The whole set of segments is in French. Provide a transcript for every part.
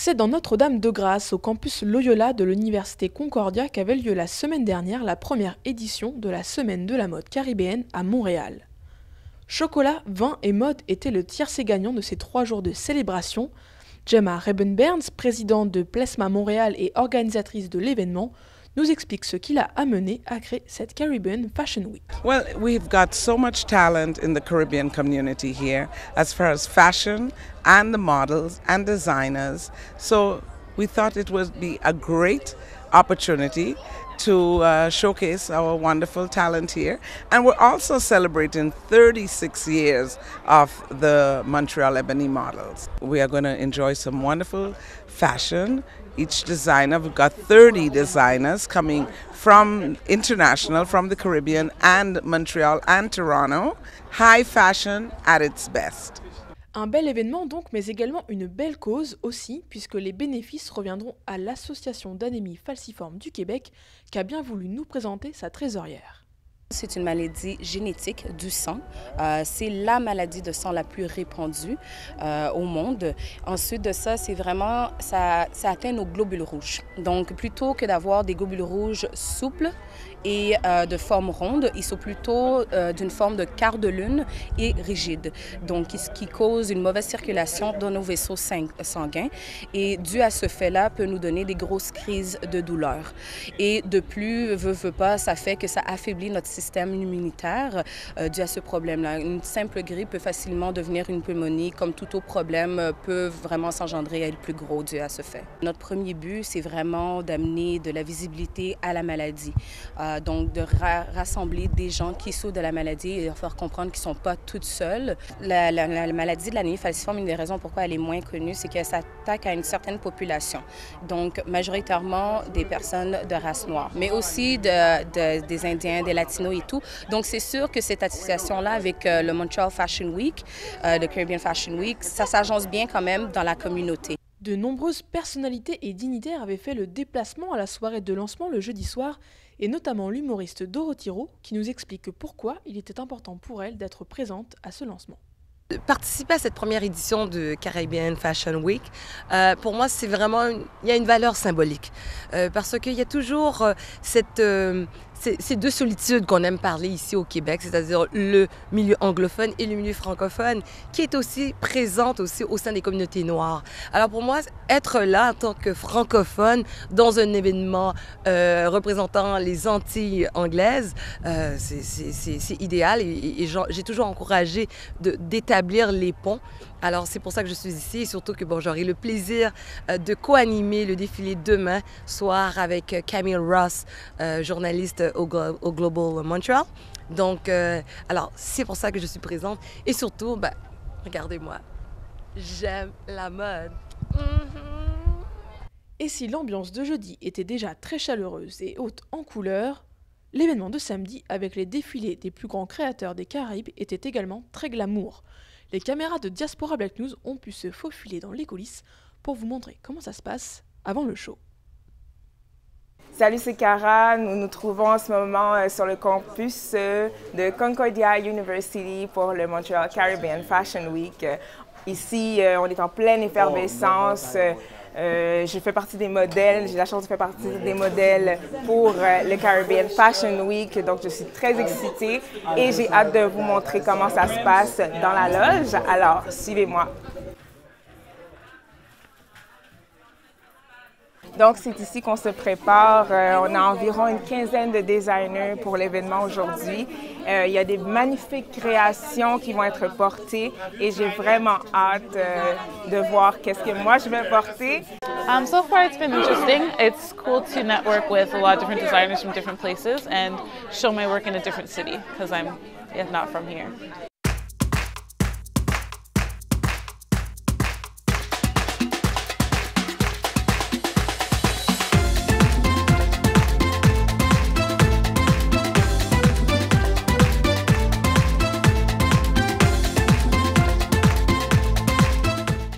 C'est dans Notre-Dame-de-Grâce, au campus Loyola de l'Université Concordia, qu'avait lieu la semaine dernière la première édition de la Semaine de la mode caribéenne à Montréal. Chocolat, vin et mode étaient le tiercé gagnant de ces 3 jours de célébration. Gemma Rebenberns, présidente de Plesma Montréal et organisatrice de l'événement, nous explique ce qui l'a amené à créer cette Caribbean Fashion Week. Well, we've got so much talent in the Caribbean community here as far as fashion and the models and designers. So we thought it would be a great opportunity to showcase our wonderful talent here. And we're also celebrating 36 years of the Montreal Ebony models. We are going to enjoy some wonderful fashion. Each designer, we've got 30 designers coming from international, from the Caribbean and Montreal and Toronto. High fashion at its best. Un bel événement donc, mais également une belle cause aussi, puisque les bénéfices reviendront à l'Association d'anémie falciforme du Québec, qui a bien voulu nous présenter sa trésorière. C'est une maladie génétique du sang. C'est la maladie de sang la plus répandue au monde. Ensuite de ça, c'est vraiment, ça atteint nos globules rouges. Donc, plutôt que d'avoir des globules rouges souples et de forme ronde, ils sont plutôt d'une forme de quart de lune et rigide. Donc, ce qui cause une mauvaise circulation dans nos vaisseaux sanguins. Et dû à ce fait-là, peut nous donner des grosses crises de douleur. Et de plus, veut pas, ça fait que ça affaiblit notre système immunitaire dû à ce problème-là. Une simple grippe peut facilement devenir une pneumonie, comme tout autre problème peut vraiment s'engendrer à être plus gros dû à ce fait. Notre premier but, c'est vraiment d'amener de la visibilité à la maladie. Donc de rassembler des gens qui souffrent de la maladie et leur faire comprendre qu'ils ne sont pas toutes seules. La maladie de l'anémie falciforme, une des raisons pourquoi elle est moins connue, c'est qu'elle s'attaque à une certaine population. Donc majoritairement des personnes de race noire, mais aussi des Indiens, des Latinos et tout. Donc, c'est sûr que cette association-là avec le Montreal Fashion Week, le Caribbean Fashion Week, ça s'agence bien quand même dans la communauté. De nombreuses personnalités et dignitaires avaient fait le déplacement à la soirée de lancement le jeudi soir, et notamment l'humoriste Dorothy Rowe, qui nous explique pourquoi il était important pour elle d'être présente à ce lancement. Participer à cette première édition de Caribbean Fashion Week, pour moi, c'est vraiment, il y a une valeur symbolique. Parce qu'il y a toujours ces deux solitudes qu'on aime parler ici au Québec, c'est-à-dire le milieu anglophone et le milieu francophone, qui est aussi présente aussi au sein des communautés noires. Alors pour moi, être là en tant que francophone dans un événement représentant les Antilles anglaises, c'est idéal et j'ai toujours encouragé d'établir les ponts. Alors c'est pour ça que je suis ici et surtout que bon, j'aurai le plaisir de co-animer le défilé demain soir avec Camille Ross, journaliste au Global Montreal. Donc, alors c'est pour ça que je suis présente et surtout, ben, regardez-moi, j'aime la mode. Et si l'ambiance de jeudi était déjà très chaleureuse et haute en couleurs, l'événement de samedi avec les défilés des plus grands créateurs des Caraïbes était également très glamour. Les caméras de Diaspora Black News ont pu se faufiler dans les coulisses pour vous montrer comment ça se passe avant le show. Salut, c'est Cara. Nous nous trouvons en ce moment sur le campus de Concordia University pour le Montreal Caribbean Fashion Week. Ici, on est en pleine effervescence. Je fais partie des modèles, j'ai la chance de faire partie des modèles pour le Caribbean Fashion Week, donc je suis très excitée et j'ai hâte de vous montrer comment ça se passe dans la loge. Alors, suivez-moi. Donc, c'est ici qu'on se prépare. On a environ une quinzaine de designers pour l'événement aujourd'hui. Il y a des magnifiques créations qui vont être portées et j'ai vraiment hâte de voir qu'est-ce que moi je vais porter. So far it's been interesting. It's cool to network with a lot of different designers from different places and show my work in a different city because I'm not from here.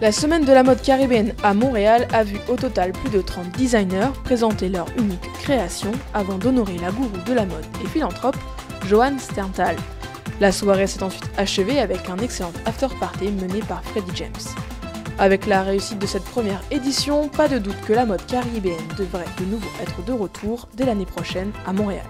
La semaine de la mode caribéenne à Montréal a vu au total plus de 30 designers présenter leur unique création avant d'honorer la gourou de la mode et philanthrope, Joanne Sternthal. La soirée s'est ensuite achevée avec un excellent after-party mené par Freddie James. Avec la réussite de cette première édition, pas de doute que la mode caribéenne devrait de nouveau être de retour dès l'année prochaine à Montréal.